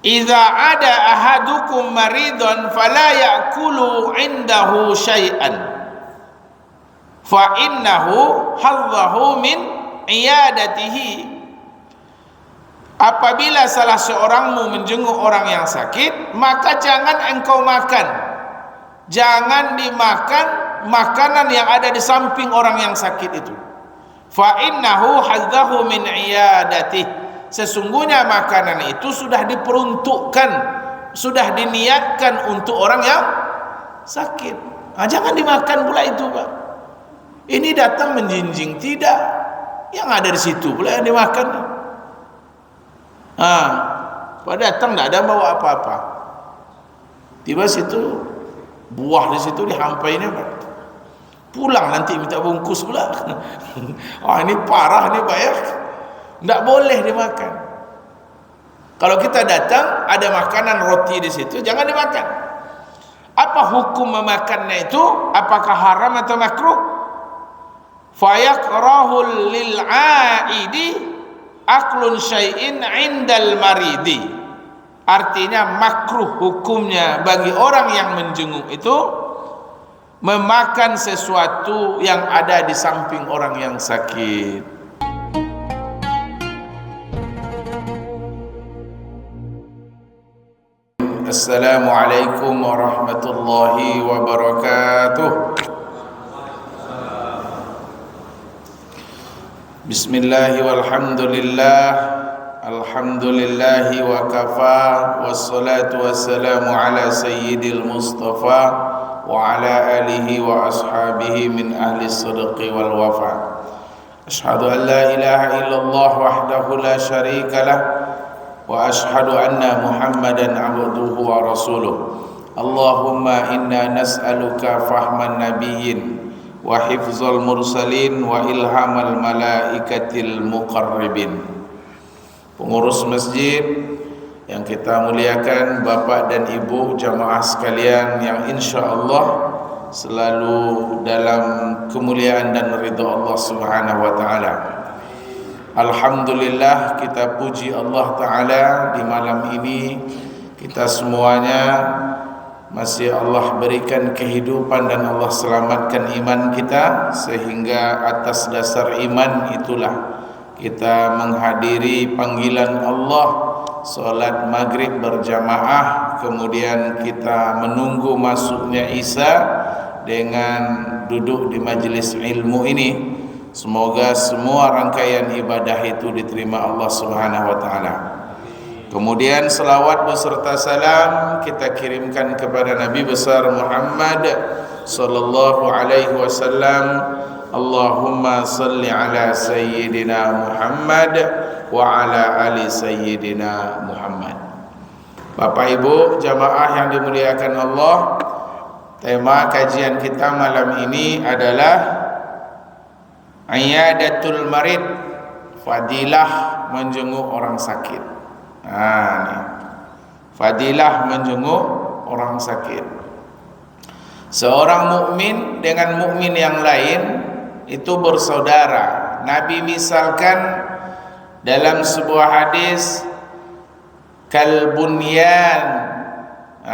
idza ada ahadukum maridun fala ya'kulu indahu syai'an fa innahu hadzahu min iyadatihi. Apabila salah seorangmu menjenguk orang yang sakit, maka jangan engkau makan, jangan dimakan makanan yang ada di samping orang yang sakit itu. Fa innahu hadzahu min iyadatihi, sesungguhnya makanan itu sudah diperuntukkan, sudah diniatkan untuk orang yang sakit. Jangan dimakan pula itu, Pak. Ini datang menjinjing, tidak. Yang ada di situ pula yang dimakan. Pada datang tidak ada bawa apa-apa. Tiba situ buah di situ dihampainya, Pak. Pulang nanti minta bungkus pula. Ini parah nih, Pak ya. Tidak boleh dimakan. Kalau kita datang ada makanan roti di situ, jangan dimakan. Apa hukum memakannya itu? Apakah haram atau makruh? Fayakrahul lil aidi aklun syai'in indal maridi. Artinya makruh hukumnya bagi orang yang menjenguk itu memakan sesuatu yang ada di samping orang yang sakit. Assalamualaikum warahmatullahi wabarakatuh. Bismillahi walhamdulillah, alhamdulillahi wa kafa, wassalatu wassalamu ala sayyidil mustafa wa ala alihi wa ashabihi min ahli sidqi wal wafa. Ashhadu an la ilaha illallah wahdahu la syarika lah, wa ashhadu anna Muhammadan abduhu wa rasuluh. Allahumma inna nas'aluka fahman nabiyyin wa hifzal mursalin wa ilhamal malaikatil muqarribin. Pengurus masjid yang kita muliakan, Bapak dan Ibu jamaah sekalian yang insyaallah selalu dalam kemuliaan dan ridha Allah Subhanahu wa taala. Alhamdulillah, kita puji Allah taala di malam ini kita semuanya masih Allah berikan kehidupan dan Allah selamatkan iman kita, sehingga atas dasar iman itulah kita menghadiri panggilan Allah, solat maghrib berjamaah, kemudian kita menunggu masuknya Isya dengan duduk di majelis ilmu ini. Semoga semua rangkaian ibadah itu diterima Allah Subhanahu wa taala. Kemudian selawat beserta salam kita kirimkan kepada Nabi besar Muhammad sallallahu alaihi wasallam. Allahumma salli ala sayyidina Muhammad wa ala ali sayyidina Muhammad. Bapak Ibu jamaah yang dimuliakan Allah, tema kajian kita malam ini adalah Iyadatul marid, fadilah menjenguk orang sakit. Fadilah menjenguk orang sakit. Seorang mukmin dengan mukmin yang lain itu bersaudara. Nabi misalkan dalam sebuah hadis, kal bunyan,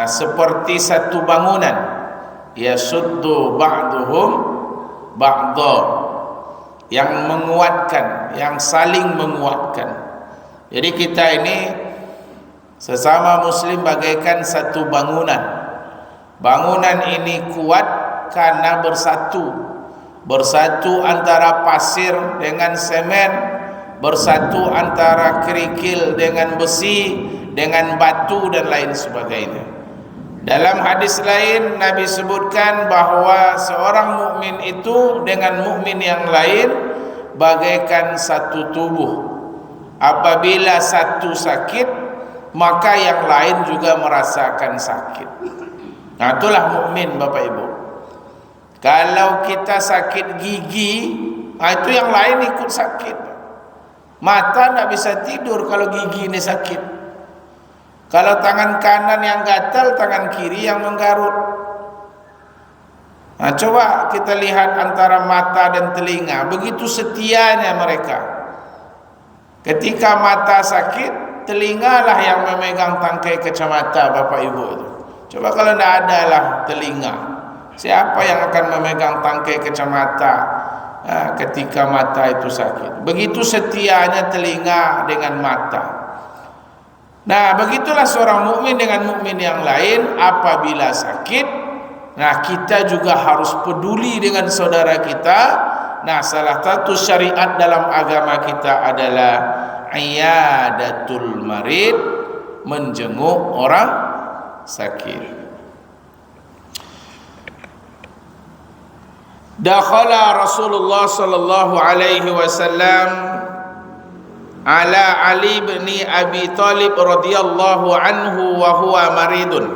seperti satu bangunan, yasuddu ba'duhum ba'dha, yang menguatkan, yang saling menguatkan. Jadi kita ini sesama muslim bagaikan satu bangunan. Bangunan ini kuat karena bersatu. Bersatu antara pasir dengan semen, bersatu antara kerikil dengan besi, dengan batu dan lain sebagainya. Dalam hadis lain Nabi sebutkan bahwa seorang mukmin itu dengan mukmin yang lain bagaikan satu tubuh. Apabila satu sakit, maka yang lain juga merasakan sakit. Nah, itulah mukmin, Bapak Ibu. Kalau kita sakit gigi, itu yang lain ikut sakit. Mata tidak bisa tidur kalau gigi ini sakit. Kalau tangan kanan yang gatal, tangan kiri yang menggarut. Nah, coba kita lihat antara mata dan telinga, begitu setianya mereka. Ketika mata sakit, telingalah yang memegang tangkai kacamata Bapak Ibu itu. Coba kalau tidak ada lah telinga, siapa yang akan memegang tangkai kacamata ketika mata itu sakit? Begitu setianya telinga dengan mata. Nah, begitulah seorang mukmin dengan mukmin yang lain apabila sakit. Nah, kita juga harus peduli dengan saudara kita. Nah, salah satu syariat dalam agama kita adalah iyadatul marid, menjenguk orang sakit. Dakhala Rasulullah sallallahu alaihi wasallam ala Ali bin Abi Thalib radhiyallahu anhu wa huwa maridun.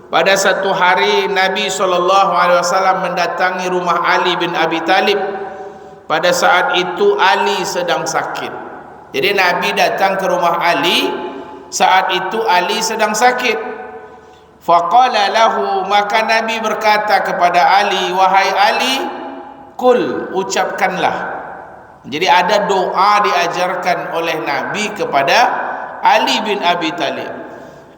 Pada satu hari Nabi sallallahu alaihi wasallam mendatangi rumah Ali bin Abi Thalib. Pada saat itu Ali sedang sakit. Jadi Nabi datang ke rumah Ali, saat itu Ali sedang sakit. Faqala lahu, maka Nabi berkata kepada Ali, wahai Ali, kul, ucapkanlah. Jadi ada doa diajarkan oleh Nabi kepada Ali bin Abi Thalib.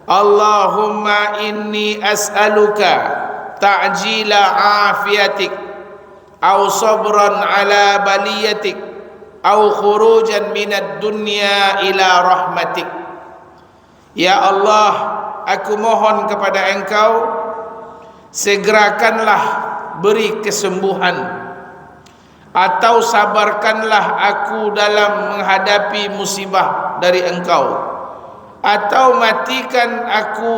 Allahumma inni as'aluka ta'jila afiyatik, au sabran ala baliyatik, au khurujan minad dunya ila rahmatik. Ya Allah, aku mohon kepada Engkau, segerakanlah beri kesembuhan, atau sabarkanlah aku dalam menghadapi musibah dari Engkau, atau matikan aku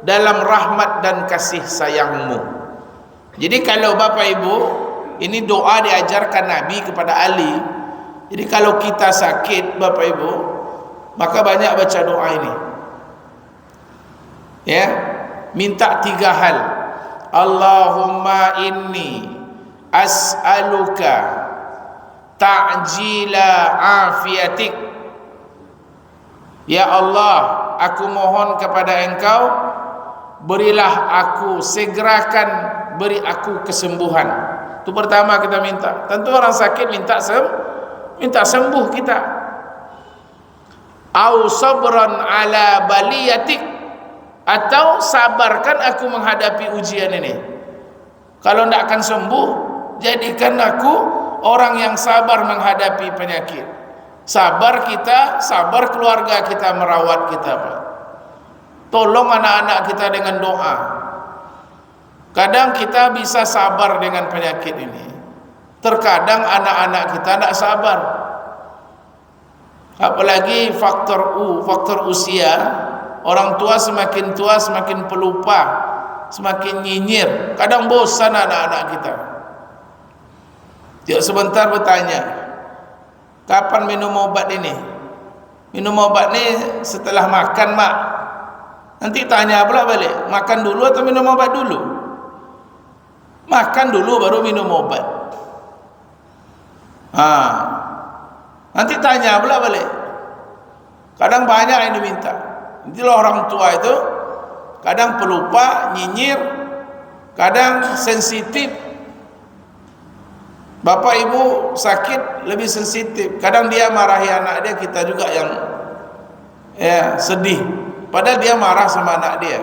dalam rahmat dan kasih sayangmu. Jadi kalau Bapak Ibu, ini doa diajarkan Nabi kepada Ali. Jadi kalau kita sakit Bapak Ibu, maka banyak baca doa ini. Ya, minta 3 hal. Allahumma inni as'aluka ta'jila afiyatik. Ya Allah, aku mohon kepada Engkau, berilah aku, segerakan beri aku kesembuhan. Itu pertama kita minta. Tentu orang sakit minta sembuh kita. Au sabran ala baliyatik, atau sabarkan aku menghadapi ujian ini. Kalau tidak akan sembuh, jadikan aku orang yang sabar menghadapi penyakit. Sabar kita, sabar keluarga kita merawat kita, Pak. Tolong anak-anak kita dengan doa. Kadang kita bisa sabar dengan penyakit ini, terkadang anak-anak kita tidak sabar. Apalagi faktor usia. Orang tua semakin tua semakin pelupa, semakin nyinyir. Kadang bosan anak-anak kita. Dia sebentar bertanya, kapan minum obat ini? Minum obat ini setelah makan, Mak. Nanti tanya pula balik, makan dulu atau minum obat dulu? Makan dulu baru minum obat. Nanti tanya pula balik. Kadang banyak yang diminta. Itulah orang tua itu kadang pelupa, nyinyir, kadang sensitif. Bapak ibu sakit lebih sensitif. Kadang dia marahi anak dia, kita juga yang sedih. Padahal dia marah sama anak dia.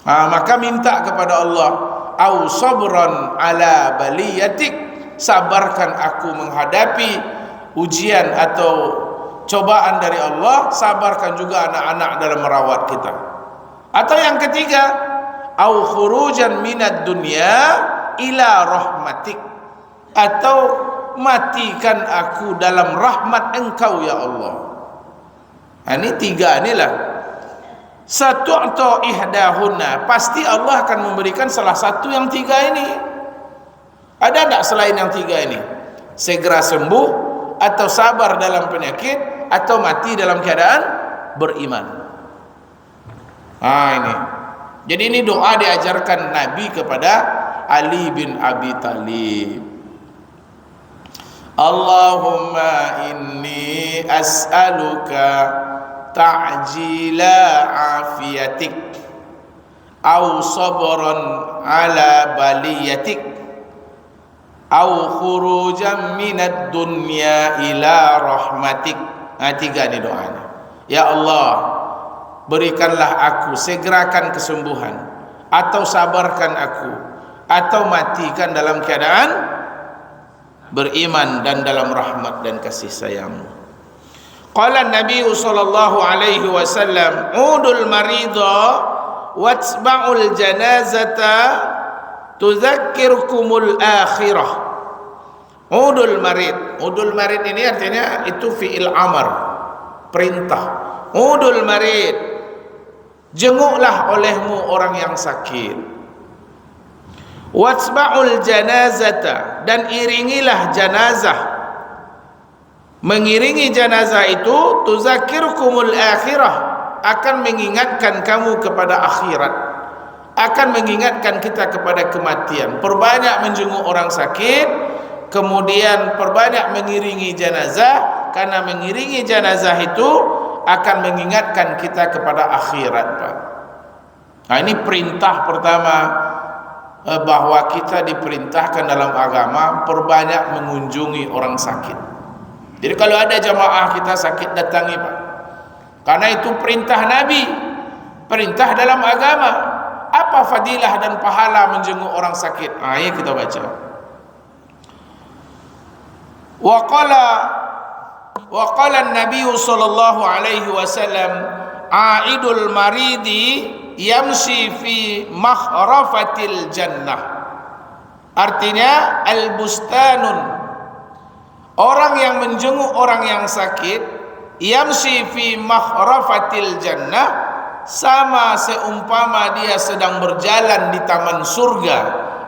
Maka minta kepada Allah, au sabran ala baliyatik, sabarkan aku menghadapi ujian atau cobaan dari Allah, sabarkan juga anak-anak dalam merawat kita. Atau yang ketiga, au khurujan minad dunya ila rahmatik, atau matikan aku dalam rahmat Engkau ya Allah. Ini 3 inilah. Satu atau ihdahunna, pasti Allah akan memberikan salah satu yang 3 ini. Ada tak selain yang 3 ini? Segera sembuh, atau sabar dalam penyakit, atau mati dalam keadaan beriman. Ini. Jadi ini doa diajarkan Nabi kepada Ali bin Abi Thalib. Allahumma inni as'aluka ta'jila afiyatik, au sabran ala baliyatik, au khurujan minad dunya ila rahmatik. 3 ni doanya. ya Allah, berikanlah aku, segerakan kesembuhan, atau sabarkan aku, atau matikan dalam keadaan beriman dan dalam rahmat dan kasih sayang-Mu. Qala Nabi sallallahu alaihi wasallam, udul marida watba'ul janazata tudzakkirukumul akhirah. Udul marid. Udul marid ini artinya itu fi'il amar, perintah. Udul marid, jenguklah olehmu orang yang sakit. Watba'ul janazata, dan iringilah janazah. Mengiringi janazah itu tudzakkirukumul akhirah, akan mengingatkan kamu kepada akhirat, akan mengingatkan kita kepada kematian. Perbanyak menjenguk orang sakit, kemudian perbanyak mengiringi janazah, karena mengiringi janazah itu akan mengingatkan kita kepada akhirat, Pak. Nah, ini perintah pertama, bahwa kita diperintahkan dalam agama perbanyak mengunjungi orang sakit. Jadi kalau ada jamaah kita sakit, datangi, Pak. Karena itu perintah Nabi, perintah dalam agama. Apa fadilah dan pahala menjenguk orang sakit? Ini kita baca. Wa qala an-nabiy sallallahu alaihi wasallam, aidul maridi yamshi fi makhrafatil jannah. Artinya al-bustanun, orang yang menjenguk orang yang sakit, yamshi fi makhrafatil jannah, sama seumpama dia sedang berjalan di taman surga.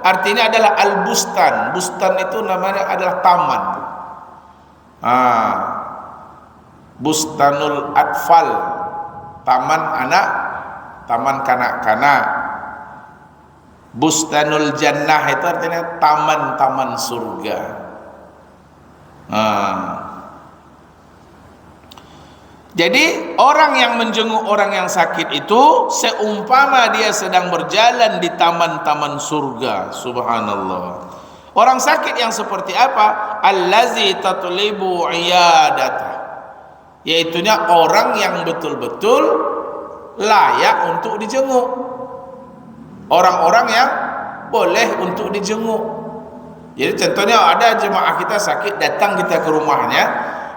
Artinya adalah al-bustan. Bustan itu namanya adalah taman. Bustanul atfal, taman anak, taman kanak-kanak. Bustanul jannah itu artinya taman-taman surga. Jadi orang yang menjenguk orang yang sakit itu seumpama dia sedang berjalan di taman-taman surga. Subhanallah. Orang sakit yang seperti apa? Allazi tatlibu iyadata, yaitunya orang yang betul-betul layak untuk dijenguk, orang-orang yang boleh untuk dijenguk. Jadi contohnya ada jemaah kita sakit, datang kita ke rumahnya,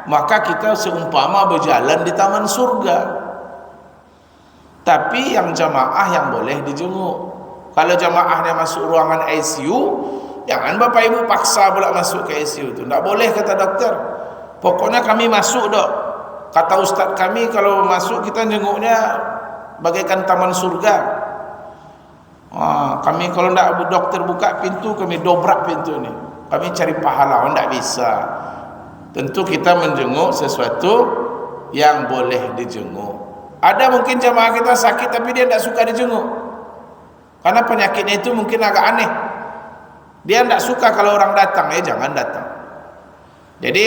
maka kita seumpama berjalan di taman surga. Tapi yang jemaah yang boleh dijenguk. Kalau jemaahnya masuk ruangan ICU, jangan Bapak Ibu paksa pula masuk ke ICU itu. Tidak boleh, kata dokter. Pokoknya kami masuk, dok. Kata ustaz kami, kalau masuk kita jenguknya bagaikan taman surga. Kami kalau tidak dokter buka pintu, kami dobrak pintu ini. Kami cari pahala. Tidak bisa. Tentu kita menjenguk sesuatu yang boleh dijenguk. Ada mungkin jemaah kita sakit tapi dia tidak suka dijenguk, karena penyakitnya itu mungkin agak aneh. Dia tidak suka kalau orang datang, jangan datang. Jadi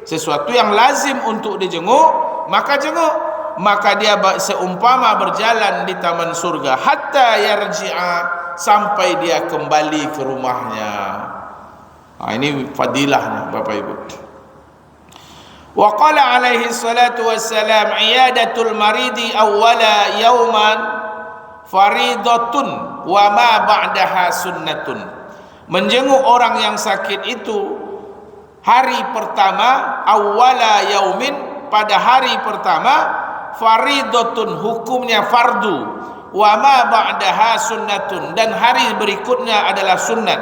sesuatu yang lazim untuk dijenguk, maka jenguk. Maka dia seumpama berjalan di taman surga, hatta yarji'a, sampai dia kembali ke rumahnya. Ini fadilahnya Bapak Ibu. Wa qala alaihi salatu wassalam, iyadatul maridi awwala yauman faridatun wa ma ba'daha sunnatun. Menjenguk orang yang sakit itu hari pertama, awwala yaumin, pada hari pertama, faridatun, hukumnya fardu, wa ma ba'daha sunnatun, dan hari berikutnya adalah sunnat.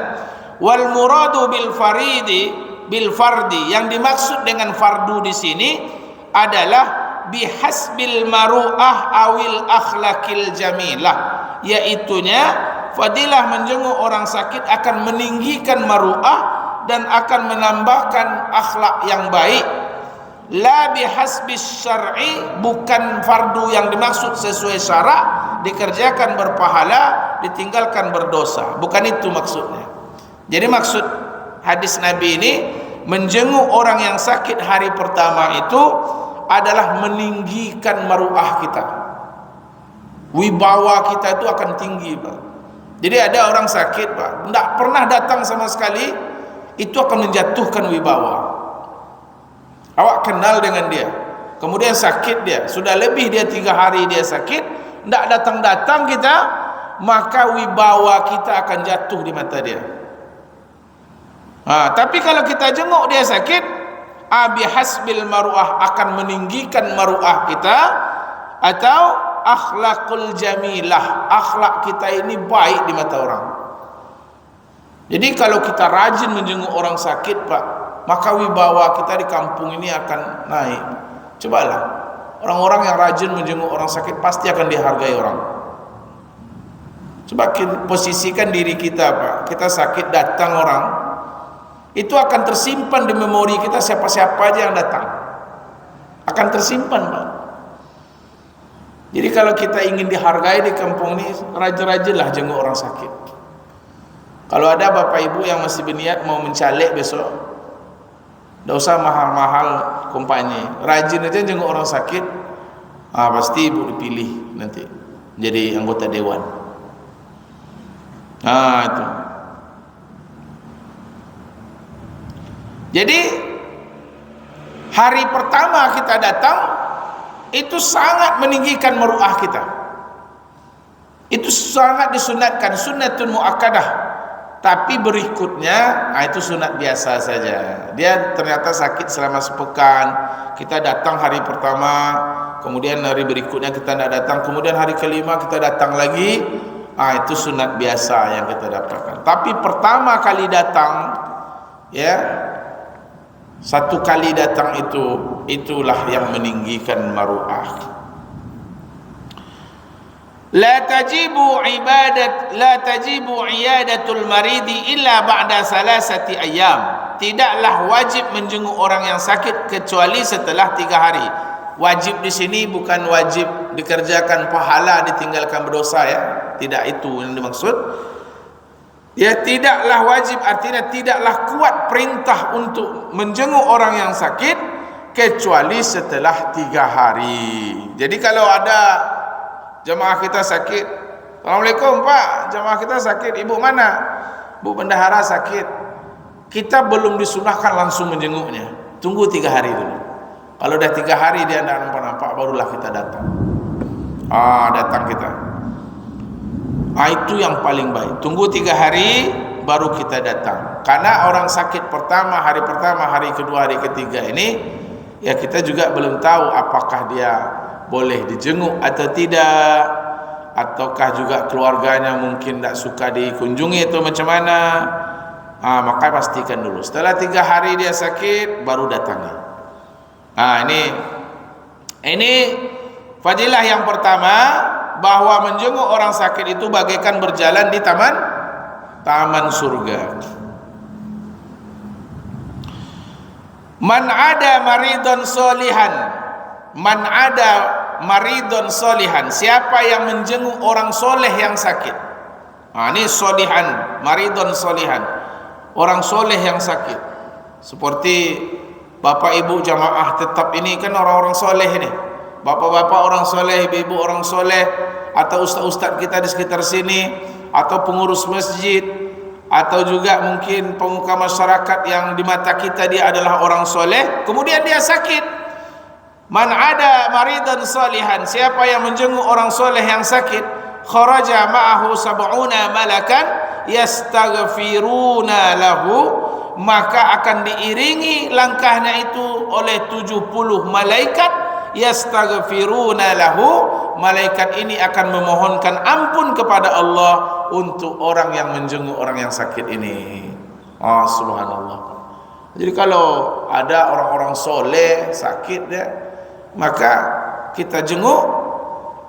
Wal muradu bil faridi bil fardi, yang dimaksud dengan fardu di sini adalah bihasbil maru'ah awil akhlakil jamilah, yaitunya fadilah menjenguk orang sakit akan meninggikan maru'ah dan akan menambahkan akhlak yang baik. La bihasbis syar'i, bukan fardu yang dimaksud sesuai syarak, dikerjakan berpahala, ditinggalkan berdosa. Bukan itu maksudnya. Jadi maksud hadis Nabi ini, menjenguk orang yang sakit hari pertama itu adalah meninggikan maruah kita. Wibawa kita itu akan tinggi, Pak. Jadi ada orang sakit, Pak, tidak pernah datang sama sekali, itu akan menjatuhkan wibawa. Awak kenal dengan dia, kemudian sakit dia, sudah lebih dia 3 hari dia sakit, tidak datang-datang kita, maka wibawa kita akan jatuh di mata dia. Tapi kalau kita jenguk dia sakit, bihasbil maruah, akan meninggikan maruah kita, atau akhlakul jamilah, akhlak kita ini baik di mata orang. Jadi kalau kita rajin menjenguk orang sakit, Pak, maka wibawa kita di kampung ini akan naik. Cobalah, orang-orang yang rajin menjenguk orang sakit pasti akan dihargai orang. Coba posisikan diri kita, Pak, kita sakit, datang orang, itu akan tersimpan di memori kita, siapa-siapa aja yang datang akan tersimpan, Pak. Jadi kalau kita ingin dihargai di kampung ini, rajin-rajinlah jenguk orang sakit. Kalau ada bapak ibu yang masih berniat mau mencalek besok, tidak usah mahal-mahal kompanye, rajin aja jenguk orang sakit, pasti ibu dipilih nanti jadi anggota dewan. Itu. Jadi hari pertama kita datang itu sangat meninggikan maruah kita. Itu sangat disunatkan, sunnatun muakkadah. Tapi berikutnya, itu sunat biasa saja. Dia ternyata sakit selama sepekan, kita datang hari pertama, kemudian hari berikutnya kita tidak datang, kemudian hari kelima kita datang lagi, itu sunat biasa yang kita dapatkan. Tapi pertama kali datang, ya, satu kali datang itulah yang meninggikan maruah. La tajibu iyadatul maridi illa ba'da salasati ayyam. Tidaklah wajib menjenguk orang yang sakit kecuali setelah 3 hari. Wajib di sini bukan wajib dikerjakan pahala, ditinggalkan berdosa, ya. Tidak itu yang dimaksud. Ya, tidaklah wajib artinya tidaklah kuat perintah untuk menjenguk orang yang sakit kecuali setelah 3 hari. Jadi kalau ada jemaah kita sakit, Assalamualaikum Pak, jemaah kita sakit, ibu mana? Bu bendahara sakit. Kita belum disunahkan langsung menjenguknya, tunggu 3 hari dulu. Kalau udah 3 hari dia tidak nampak-nampak, barulah kita datang. Datang kita. Itu yang paling baik. Tunggu 3 hari baru kita datang. Karena orang sakit pertama, hari kedua, hari ketiga ini, ya kita juga belum tahu apakah dia boleh dijenguk atau tidak, ataukah juga keluarganya mungkin tidak suka dikunjungi atau macam mana. Maka pastikan dulu. Setelah 3 hari dia sakit, baru datangi. Ini fadilah yang pertama, bahwa menjenguk orang sakit itu bagaikan berjalan di taman surga. Man ada maridon solihan, siapa yang menjenguk orang soleh yang sakit. Ini solihan, maridon solihan, orang soleh yang sakit. Seperti bapak ibu jamaah tetap ini kan orang-orang soleh ini, bapak-bapak orang soleh, ibu-ibu orang soleh, atau ustaz-ustaz kita di sekitar sini, atau pengurus masjid, atau juga mungkin pemuka masyarakat yang di mata kita dia adalah orang soleh, kemudian dia sakit. Man ada maridan salihan, siapa yang menjenguk orang soleh yang sakit, kharaja ma'ahu sab'una malakan yastaghfiruna lahu, maka akan diiringi langkahnya itu oleh 70 malaikat yastaghfiruna lahu. Malaikat ini akan memohonkan ampun kepada Allah untuk orang yang menjenguk orang yang sakit ini. Subhanallah. Jadi kalau ada orang-orang soleh sakit dia, maka kita jenguk,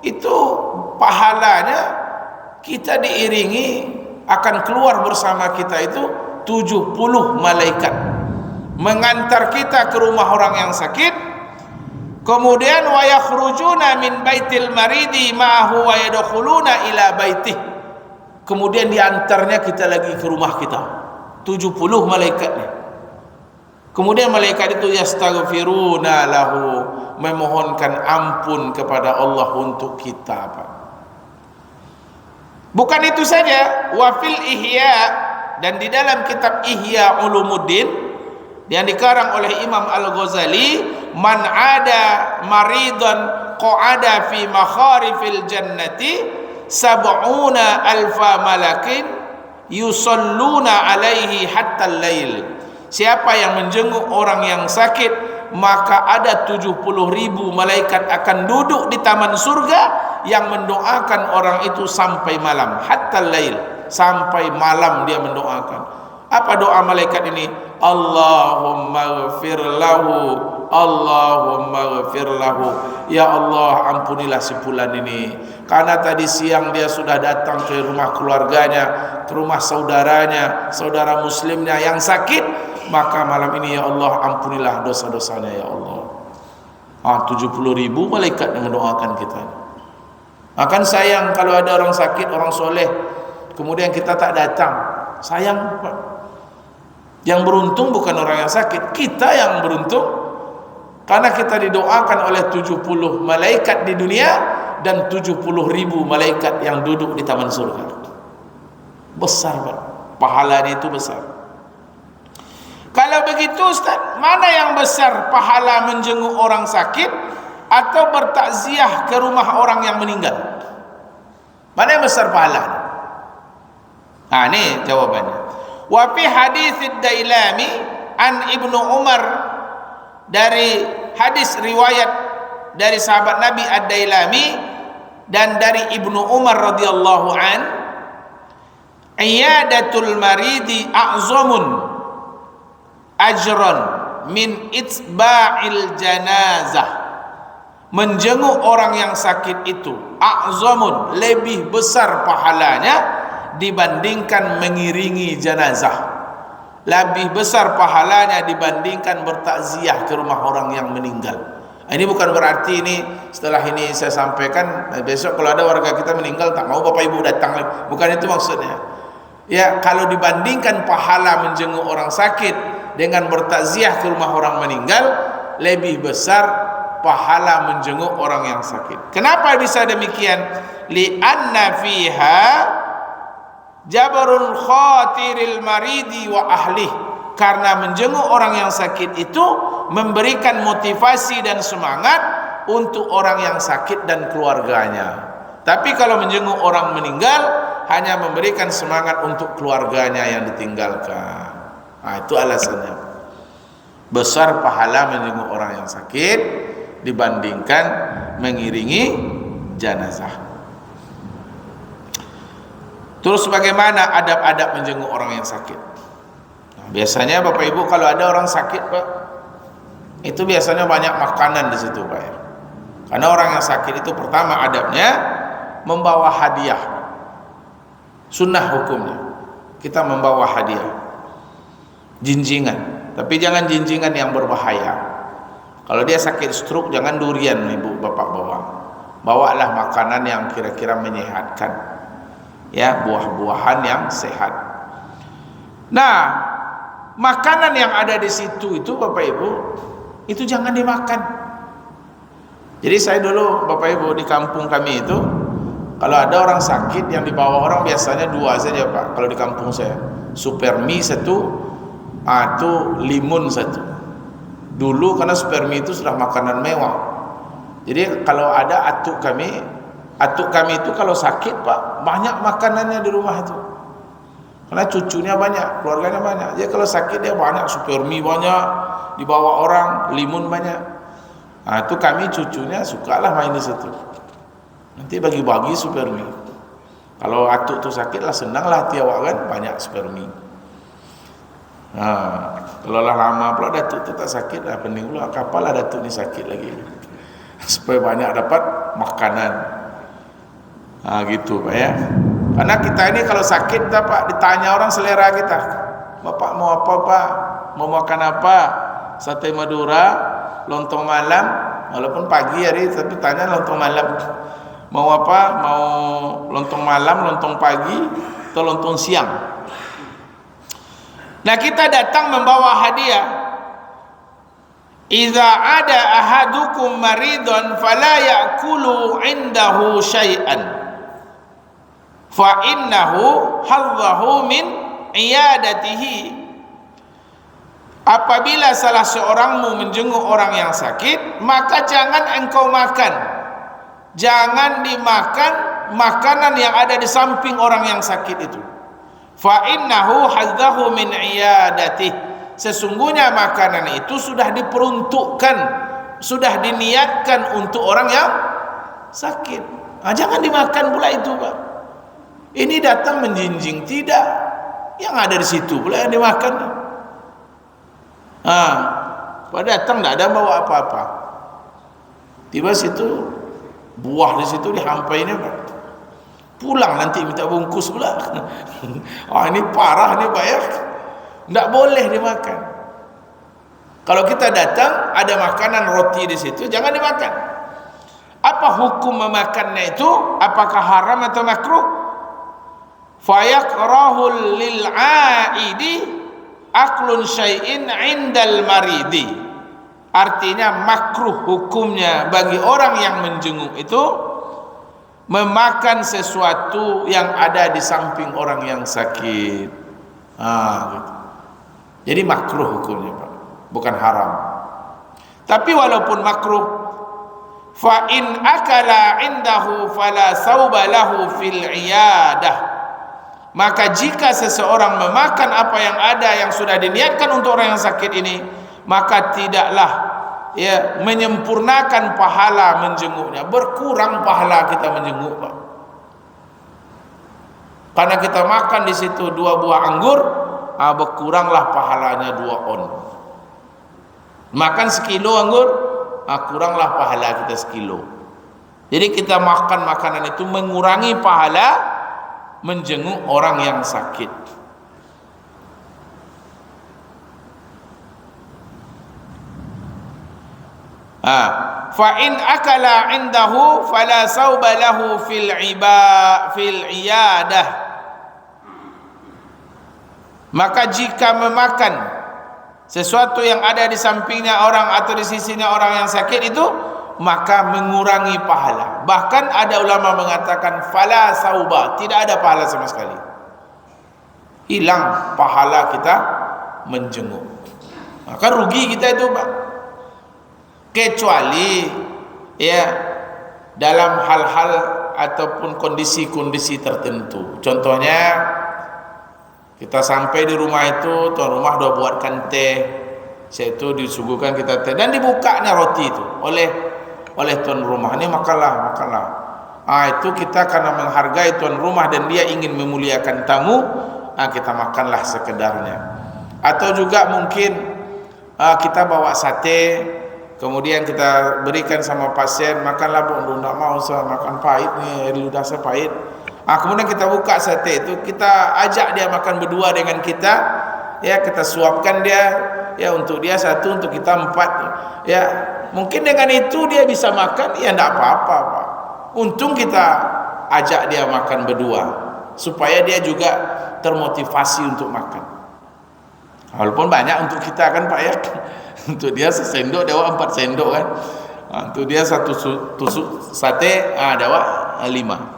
itu pahalanya kita diiringi, akan keluar bersama kita itu 70 malaikat mengantar kita ke rumah orang yang sakit. Kemudian wa yakhrujuna min baitil maridi ma'ahu wa yadkhuluna ila baitih. Kemudian diantarnya kita lagi ke rumah kita, 70 malaikatnya. Kemudian malaikat itu yastaghfiruna lahu, memohonkan ampun kepada Allah untuk kita, Pak. Bukan itu saja, wa fil ihya, dan di dalam kitab Ihya Ulumuddin yang dikarang oleh Imam Al-Ghazali, man ada maridan qa'ada fi makharifil jannati sab'una alfa malakin yusalluna alaihi hatta al-lail. Siapa yang menjenguk orang yang sakit, maka ada 70.000 malaikat akan duduk di taman surga yang mendoakan orang itu sampai malam, hatta al-lail, sampai malam dia mendoakan. Apa doa malaikat ini? Allahumma ghfir lahu, Allahumma ghfir lahu. Ya Allah, ampunilah si fulan ini, karena tadi siang dia sudah datang ke rumah keluarganya, ke rumah saudaranya, saudara muslimnya yang sakit, maka malam ini ya Allah ampunilah dosa-dosanya ya Allah. 70.000 malaikat yang mendoakan kita. Akan sayang kalau ada orang sakit, orang soleh, kemudian kita tak datang. Sayang Pak. Yang beruntung bukan orang yang sakit, kita yang beruntung, karena kita didoakan oleh 70 malaikat di dunia dan 70.000 malaikat yang duduk di taman surga. Besar Pak, pahalanya itu besar. Kalau begitu Ustaz, mana yang besar, pahala menjenguk orang sakit atau bertakziah ke rumah orang yang meninggal? Mana yang besar pahalanya? Nah, ini jawabannya. Wa fi hadits ad-Dailami an Ibnu Umar, dari hadis riwayat dari sahabat Nabi Ad-Dailami dan dari Ibnu Umar radhiyallahu an, iyadatul maridi a'zamun ajran min itba'il janazah. Menjenguk orang yang sakit itu a'zamun, lebih besar pahalanya dibandingkan mengiringi jenazah, lebih besar pahalanya dibandingkan bertakziah ke rumah orang yang meninggal. Ini bukan berarti ini setelah ini saya sampaikan besok kalau ada warga kita meninggal tak mau Bapak Ibu datang, bukan itu maksudnya. Ya, kalau dibandingkan pahala menjenguk orang sakit dengan bertakziah ke rumah orang meninggal, lebih besar pahala menjenguk orang yang sakit. Kenapa bisa demikian? Li anna fiha jabarul khatiril maridi wa ahlih, karena menjenguk orang yang sakit itu memberikan motivasi dan semangat untuk orang yang sakit dan keluarganya. Tapi kalau menjenguk orang meninggal hanya memberikan semangat untuk keluarganya yang ditinggalkan. Nah, itu alasannya. Besar pahala menjenguk orang yang sakit dibandingkan mengiringi jenazah. Terus bagaimana adab-adab menjenguk orang yang sakit? Nah, biasanya Bapak Ibu kalau ada orang sakit Pak, itu biasanya banyak makanan di situ Pak ya. Karena orang yang sakit itu pertama adabnya membawa hadiah. Sunnah hukumnya kita membawa hadiah, jinjingan. Tapi jangan jinjingan yang berbahaya. Kalau dia sakit stroke, jangan durian Ibu Bapak bawa. Bawalah makanan yang kira-kira menyehatkan, ya, buah-buahan yang sehat. Nah, makanan yang ada di situ itu Bapak Ibu, itu jangan dimakan. Jadi saya dulu Bapak Ibu di kampung kami itu, kalau ada orang sakit yang dibawa orang biasanya 2 saja Pak. Kalau di kampung saya, supermi 1 atau limun 1. Dulu karena supermi itu sudah makanan mewah. Jadi kalau ada atuk kami itu kalau sakit Pak, banyak makanannya di rumah itu. Karena cucunya banyak, keluarganya banyak. Jadi kalau sakit dia banyak, supermi banyak dibawa orang, limun banyak. Nah, itu kami cucunya sukalah main di situ. Nanti bagi-bagi supermi. Kalau atuk tu sakit lah, senang lah hati awak kan, banyak supermi. Nah, kalau lah lama pula datuk tu tak sakit lah, pening pula kapalah datuk ni sakit lagi. Supaya banyak dapat makanan. Nah, gitu Pak ya. Karena kita ini kalau sakit Pak, ditanya orang selera kita. Bapak mau apa Pak? Mau makan apa? Sate Madura, lontong malam, walaupun pagi hari tapi tanya lontong malam. Mau apa? Mau lontong malam, lontong pagi, atau lontong siang? Nah, kita datang membawa hadiah. Idza ada ahadukum maridun fala ya'kulu 'indahu syai'an fa innahu hadzahu min iyadatihi. apabila salah seorangmu menjenguk orang yang sakit, maka jangan engkau makan, jangan dimakan makanan yang ada di samping orang yang sakit itu. Fa innahu hadzahu min iyadatih, sesungguhnya makanan itu sudah diperuntukkan, sudah diniatkan untuk orang yang sakit. Jangan dimakan pula itu, Pak. Ini datang menjinjing, tidak. Yang ada di situ pula yang dimakan. Pak datang tidak ada bawa apa-apa. Tiba situ buah di situ dihampainya, Pak. Pulang nanti minta bungkus pula. Ini parah nih, Pak ya. Tidak boleh dimakan. Kalau kita datang ada makanan roti di situ, jangan dimakan. Apa hukum memakannya itu? Apakah haram atau makruh? Fayakrahul lil aidi aklun syai'in indal maridi. Artinya makruh hukumnya bagi orang yang menjenguk itu memakan sesuatu yang ada di samping orang yang sakit. Gitu. Jadi makruh hukumnya, Pak, bukan haram. Tapi walaupun makruh, fa in akala indahu fala sauba lahu fil iyadah, maka jika seseorang memakan apa yang ada yang sudah diniatkan untuk orang yang sakit ini, maka tidaklah menyempurnakan pahala menjenguknya, berkurang pahala kita menjenguk, Pak. Karena kita makan di situ 2 buah anggur, berkuranglah pahalanya 2 on. Makan sekilo anggur, kuranglah pahala kita sekilo. Jadi kita makan makanan itu mengurangi pahala menjenguk orang yang sakit. Fa in akala indahu fala sauba lahu fil iyadah, maka jika memakan sesuatu yang ada di sampingnya orang atau di sisinya orang yang sakit itu, maka mengurangi pahala. Bahkan ada ulama mengatakan fala sauba, tidak ada pahala sama sekali. Hilang pahala kita menjenguk. Maka rugi kita itu, Pak. Kecuali dalam hal-hal ataupun kondisi-kondisi tertentu. Contohnya kita sampai di rumah itu, tuan rumah sudah buatkan teh, yaitu disuguhkan kita teh dan dibukanya roti itu oleh tuan rumah. Ini makanlah. Itu kita karena menghargai tuan rumah dan dia ingin memuliakan tamu, kita makanlah sekedarnya. Atau juga mungkin kita bawa sate, kemudian kita berikan sama pasien, makanlah, Bu, tidak mau saya makan pahit nih, lidah saya pahit. Kemudian kita buka sate itu, kita ajak dia makan berdua dengan kita, kita suapkan dia, untuk dia 1, untuk kita 4, mungkin dengan itu dia bisa makan, tidak apa-apa, Pak. Untung kita ajak dia makan berdua, supaya dia juga termotivasi untuk makan. Walaupun banyak untuk kita kan, Pak ya. Untuk dia 1 sendok, dia 4 sendok kan. Untuk dia 1 tusuk sate, dia 5.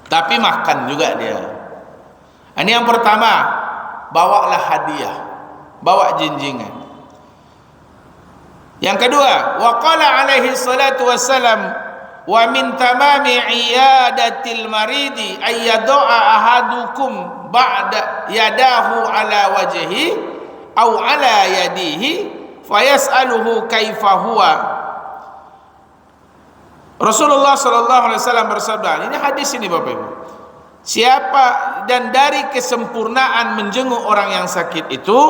Tapi makan juga dia. Ini yang pertama, bawalah hadiah, bawa jinjingan. Yang kedua, wa qala alaihi salatu wassalam, wa min tamami iyadatil maridi ay yada'a ahadukum ba'da yadahu ala wajhi aw ala yadihi fayas'aluhu kaifa huwa. Rasulullah sallallahu alaihi wasallam bersabda, ini hadis ini Bapak Ibu. Siapa dan dari kesempurnaan menjenguk orang yang sakit itu,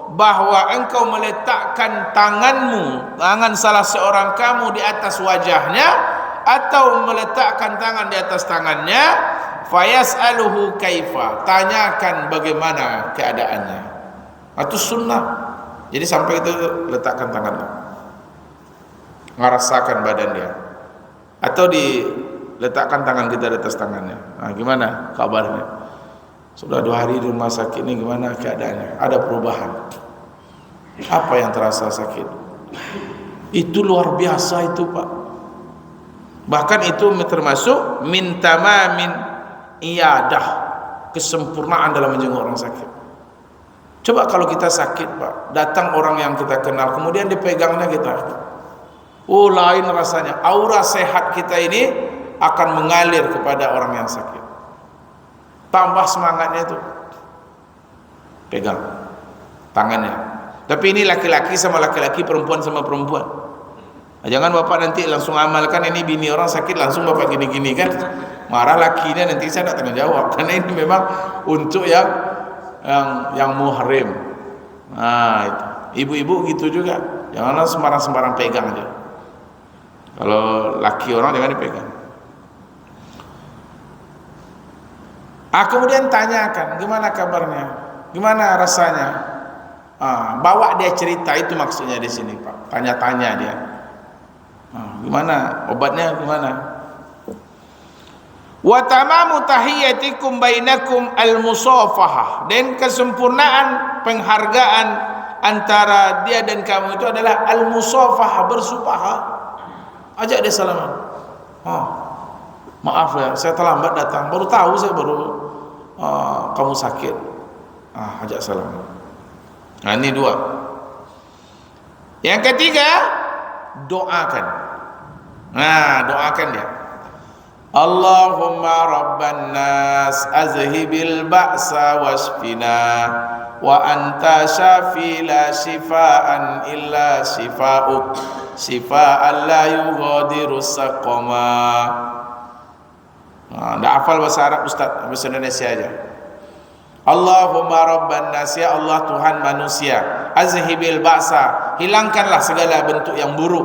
bahwa engkau meletakkan tangan salah seorang kamu di atas wajahnya atau meletakkan tangan di atas tangannya, fayas'aluhu kaifa, tanyakan bagaimana keadaannya. Itu sunnah. Jadi sampai itu letakkan tangannya, ngerasakan badan dia, atau diletakkan tangan kita di atas tangannya. Gimana kabarnya? Sudah 2 hari di rumah sakit ini, gimana keadaannya? Ada perubahan? Apa yang terasa sakit? Itu luar biasa itu, Pak. Bahkan itu termasuk min tamamin iyadah, kesempurnaan dalam menjenguk orang sakit. Coba kalau kita sakit Pak, datang orang yang kita kenal, kemudian dipegangnya kita, oh lain rasanya. Aura sehat kita ini akan mengalir kepada orang yang sakit. Tambah semangatnya itu. Pegang tangannya. Tapi ini laki-laki sama laki-laki, perempuan sama perempuan. Jangan bapak nanti langsung amalkan, ini bini orang sakit langsung bapak gini-gini kan. Marah lakinya, nanti saya tak tanggung jawab. Karena ini memang untuk yang muhrim. Nah itu. Ibu-ibu gitu juga. Janganlah sembarang-sembarang pegang aja. Kalau laki orang jangan dipegang. Kemudian tanyakan, gimana kabarnya? Gimana rasanya? Bawa dia cerita, itu maksudnya di sini Pak. Tanya-tanya dia. Gimana? Obatnya gimana? Wa tamamu tahiyyatikum bainakum al-musafahah, dan kesempurnaan penghargaan antara dia dan kamu itu adalah al-musafahah, bersupaha. Ajak dia salaman. Maaf ya, saya terlambat datang, baru tahu saya kamu sakit. Ajak salaman. Nah, ini dua. Yang ketiga, doakan. Nah, doakan dia. Allahumma rabban nas azhibil ba'sa wasfina wa anta syafi la shifaan illa shifauk shifaan la yughadiru saqama. Ndak hafal bahasa Arab Ustaz, bahasa Indonesia aja. Allahumma rabban nas, ya Allah Tuhan manusia, azhibil ba'sa, hilangkanlah segala bentuk yang buruk,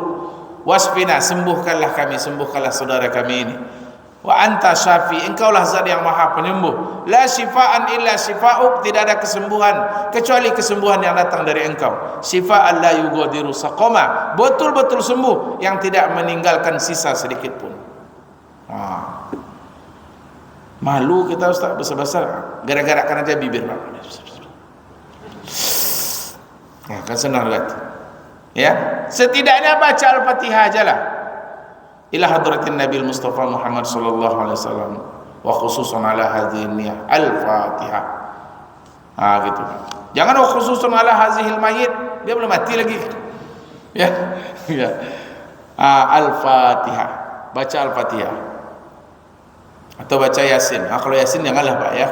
wasfina, sembuhkanlah kami, sembuhkanlah saudara kami ini. Wa anta syafi, engkaulah zat yang maha penyembuh. La shifaan illa shifauk, tidak ada kesembuhan kecuali kesembuhan yang datang dari engkau. Shifaan la yughadiru saqama, betul-betul sembuh yang tidak meninggalkan sisa sedikit pun. Malu kita Ustaz besar-besar gara-gara kan aja bibir Pak. Kan senang banget. Ya, setidaknya baca Al-Fatihah ajalah. Ila hadratin Nabi Mustafa Muhammad sallallahu alaihi wasallam wa khususan ala hadhihi niyah Al-Fatihah. Gitu. Jangan wa khususan ala hadhil mayyit, dia belum mati lagi. Ya. Al-Fatihah. Baca Al-Fatihah. Atau baca Yasin. Kalau Yasin janganlah Pak ya.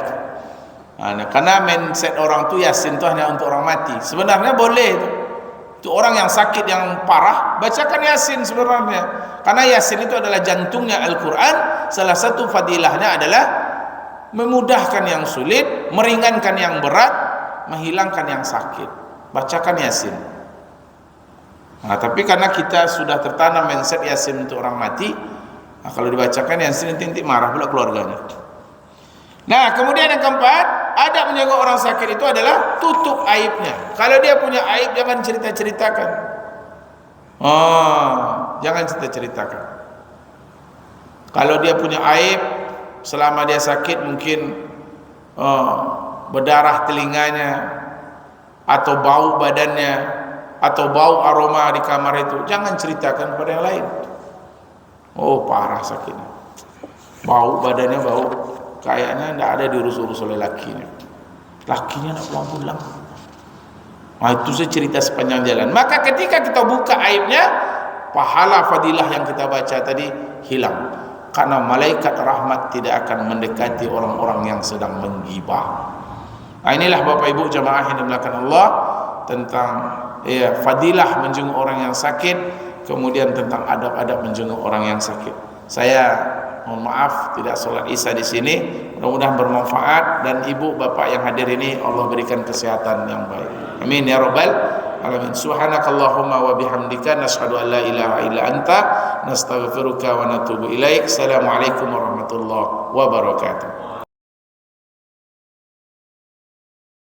Karena mindset orang tu Yasin tu hanya untuk orang mati. Sebenarnya boleh itu orang yang sakit yang parah bacakan Yasin sebenarnya. Karena Yasin itu adalah jantungnya Al-Quran. Salah satu fadilahnya adalah memudahkan yang sulit, meringankan yang berat, menghilangkan yang sakit. Bacakan Yasin. Tapi karena kita sudah tertanam mindset Yasin untuk orang mati, kalau dibacakan Yasin nanti marah pula keluarganya. Nah, kemudian yang keempat, adab menjaga orang sakit itu adalah tutup aibnya. Kalau dia punya aib, jangan cerita-ceritakan. Jangan cerita-ceritakan. Kalau dia punya aib, selama dia sakit mungkin berdarah telinganya, atau bau badannya, atau bau aroma di kamar itu, jangan ceritakan kepada yang lain. Parah sakitnya, bau badannya bau, kayaknya tidak ada diurus-urus oleh lakinya nak pulang-pulang. Itu saya cerita sepanjang jalan. Maka ketika kita buka aibnya, pahala fadilah yang kita baca tadi hilang. Karena malaikat rahmat tidak akan mendekati orang-orang yang sedang menggibah. Inilah Bapak Ibu jamaah yang dimuliakan Allah, tentang fadilah menjenguk orang yang sakit, kemudian tentang adab-adab menjenguk orang yang sakit. Saya mohon maaf tidak sholat Isya di sini. Mudah-mudahan bermanfaat, dan ibu bapak yang hadir ini Allah berikan kesehatan yang baik. Amin ya rabbal alamin. Subhanakallahumma wa bihamdika nashhadu an la ilaha illa anta nastaghfiruka wa natubu ilaik. Assalamualaikum warahmatullahi wabarakatuh.